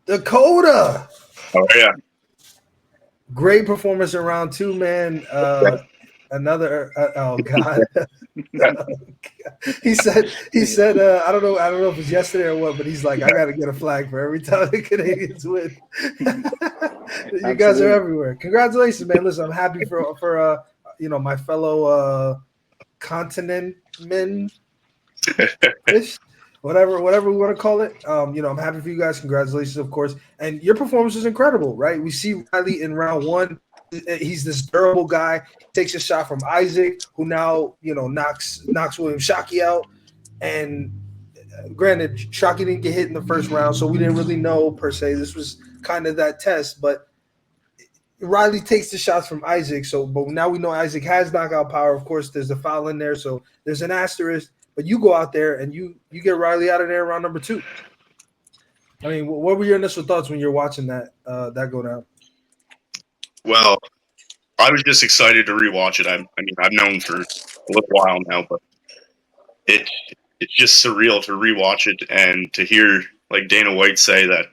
Dakota. Oh yeah. Great performance in round two, man. Another oh god. He said I don't know if it's yesterday or what, but he's like, I gotta get a flag for every time the Canadians win. You guys are Absolutely. everywhere. Congratulations, man. Listen, I'm happy for my fellow continent men ish, whatever we want to call it. I'm happy for you guys. Congratulations, of course. And your performance is incredible, right? We see Riley in round one. He's this durable guy. Takes a shot from Isaac, who now knocks William Shockey out. And granted, Shockey didn't get hit in the first round, so we didn't really know per se. This was kind of that test, but Riley takes the shots from Isaac. So, but now we know Isaac has knockout power. Of course, there's a foul in there, so there's an asterisk. But you go out there and you get Riley out of there in round number two. I mean, what were your initial thoughts when you're watching that go down? Well, I was just excited to rewatch it. I mean, I've known for a little while now, but it it's just surreal to rewatch it and to hear like Dana White say that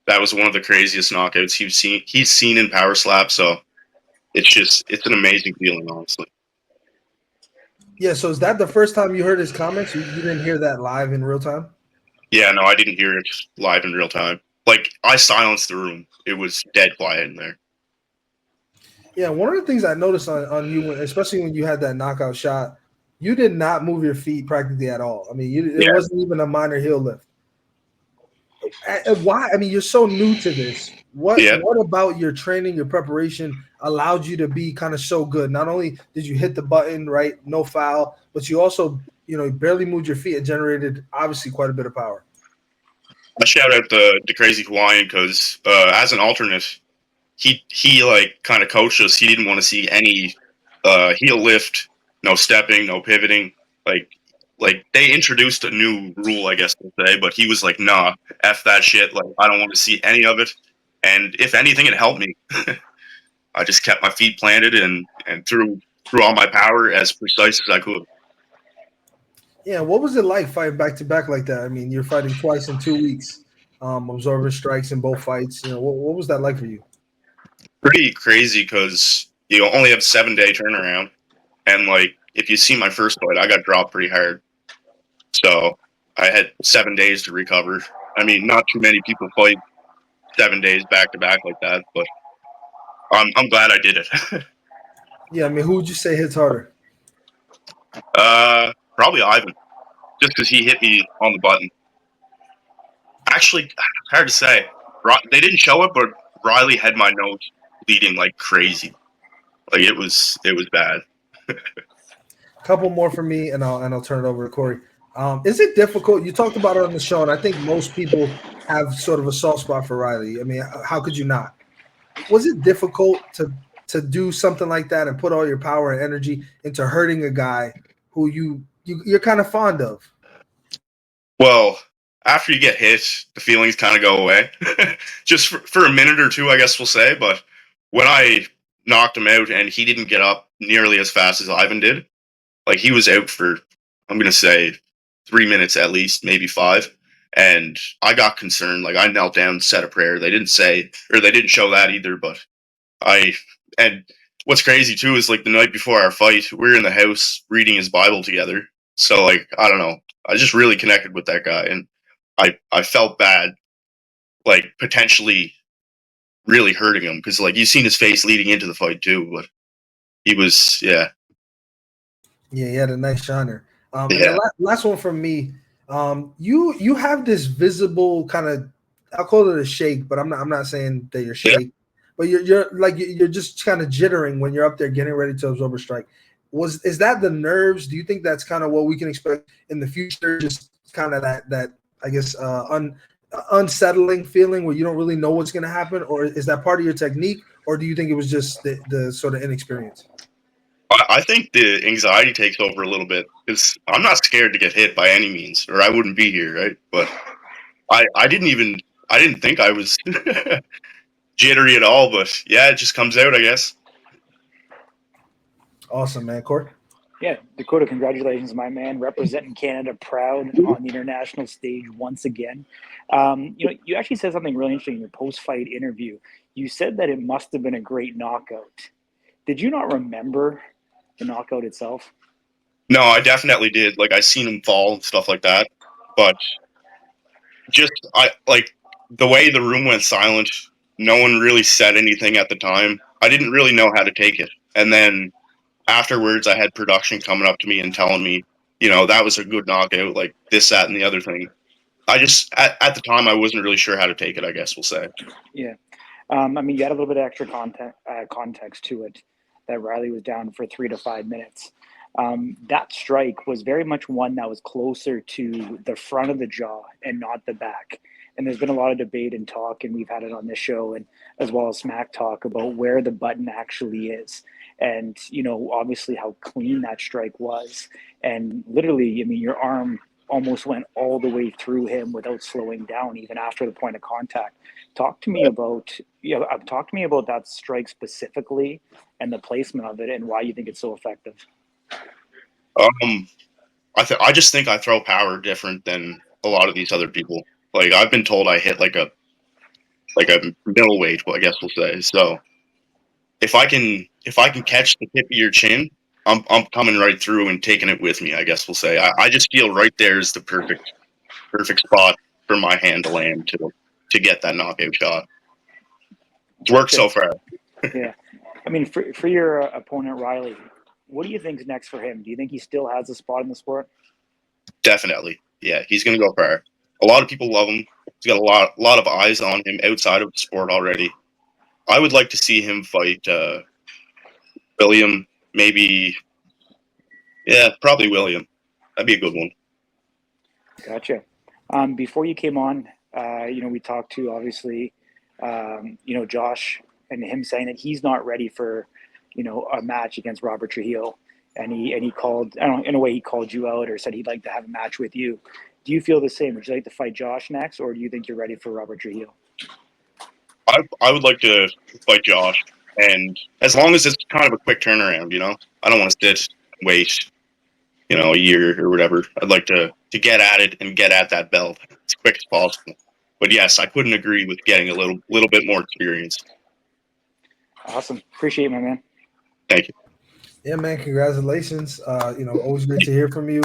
that was one of the craziest knockouts he's seen in Power Slap. So it's an amazing feeling, honestly. Yeah. So is that the first time you heard his comments? You didn't hear that live in real time? Yeah, no, I didn't hear it live in real time. Like I silenced the room. It was dead quiet in there. Yeah. One of the things I noticed on you, especially when you had that knockout shot, you did not move your feet practically at all. I mean, it Yeah, wasn't even a minor heel lift. Why? I mean, you're so new to this. What yeah. what about your training, your preparation allowed you to be kind of so good? Not only did you hit the button, right, no foul, but you also, barely moved your feet and generated obviously quite a bit of power. I shout out the crazy Hawaiian because as an alternate, he like kind of coached us. He didn't want to see any heel lift, no stepping, no pivoting. Like like they introduced a new rule, I guess to say, but he was like, "Nah, f that shit. Like I don't want to see any of it." And if anything, it helped me. I just kept my feet planted and threw all my power as precise as I could. Yeah, what was it like fighting back to back like that? I mean, you're fighting twice in 2 weeks, absorbing strikes in both fights. What was that like for you? Pretty crazy because you only have 7 day turnaround, and like if you see my first fight, I got dropped pretty hard. So I had 7 days to recover. I mean, not too many people fight 7 days back to back like that, but I'm glad I did it. Yeah, I mean, who would you say hits harder? Probably Ivan, just because he hit me on the button. Actually, hard to say. They didn't show it, but Riley had my nose bleeding like crazy. Like it was bad. Couple more for me, and I'll turn it over to Corey. Is it difficult? You talked about it on the show, and I think most people have sort of a soft spot for Riley. I mean, how could you not? Was it difficult to do something like that and put all your power and energy into hurting a guy who you're kind of fond of? Well, after you get hit, the feelings kind of go away, just for a minute or two, I guess we'll say. But when I knocked him out and he didn't get up nearly as fast as Ivan did, like he was out for, I'm gonna say, 3 minutes at least, maybe five. And I got concerned. Like I knelt down, said a prayer. They didn't say, or they didn't show that either. But I, and what's crazy too is like the night before our fight, we were in the house reading his Bible together. So like I don't know, I just really connected with that guy, and I felt bad, like potentially really hurting him because like you seen his face leading into the fight too, but he was yeah Yeah, he had a nice shiner. And the yeah last one from me, you have this visible kind of, I'll call it a shake, but I'm not saying that you're yeah. shake, but you're like you're just kind of jittering when you're up there getting ready to absorb a strike. Is that the nerves? Do you think that's kind of what we can expect in the future? Just kind of that I guess unsettling feeling where you don't really know what's going to happen, or is that part of your technique, or do you think it was just the sort of inexperience? I think the anxiety takes over a little bit because I'm not scared to get hit by any means, or I wouldn't be here, right? But I didn't think I was jittery at all, but yeah, it just comes out, I guess. Awesome, man, Corey. Yeah, Dakota, congratulations, my man, representing Canada proud on the international stage once again. You actually said something really interesting in your post-fight interview. You said that it must have been a great knockout. Did you not remember the knockout itself? No, I definitely did. Like I seen him fall and stuff like that, but just I like the way the room went silent. No one really said anything at the time. I didn't really know how to take it, and then afterwards, I had production coming up to me and telling me, that was a good knockout, like this, that, and the other thing. I just at the time I wasn't really sure how to take it. I guess we'll say. Yeah. You had a little bit of extra context to it that Riley was down for 3 to 5 minutes. That strike was very much one that was closer to the front of the jaw and not the back. And there's been a lot of debate and talk, and we've had it on this show and as well as Smack Talk about where the button actually is. And, obviously how clean that strike was. And literally, your arm almost went all the way through him without slowing down, even after the point of contact. Talk to me about that strike specifically and the placement of it and why you think it's so effective. I just think I throw power different than a lot of these other people. Like I've been told I hit like a middleweight, well, I guess we'll say. So if I can catch the tip of your chin, I'm coming right through and taking it with me, I guess we'll say. I just feel right there is the perfect spot for my hand to land to get that knockout shot. It's worked so far. Yeah. For your opponent, Riley, what do you think is next for him? Do you think he still has a spot in the sport? Definitely. Yeah, he's going to go far. A lot of people love him. He's got a lot of eyes on him outside of the sport already. I would like to see him fight William, maybe. Yeah, probably William. That'd be a good one. Gotcha. Before you came on, we talked to obviously, Josh and him saying that he's not ready for, a match against Robert Trujillo, and he called, I don't know, in a way he called you out or said he'd like to have a match with you. Do you feel the same? Would you like to fight Josh next, or do you think you're ready for Robert Trujillo? I would like to fight Josh, and as long as it's kind of a quick turnaround, I don't want to sit and wait, a year or whatever. I'd like to get at it and get at that belt as quick as possible. But yes, I couldn't agree with getting a little bit more experience. Awesome. Appreciate it, my man. Thank you. Yeah, man, congratulations. Always great to hear from you.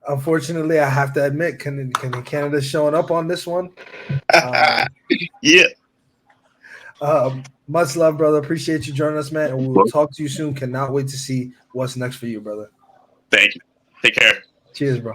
Unfortunately, I have to admit, Canada's showing up on this one. Yeah. Much love, brother. Appreciate you joining us, man. And we will talk to you soon. Cannot wait to see what's next for you, brother. Thank you. Take care. Cheers, bro.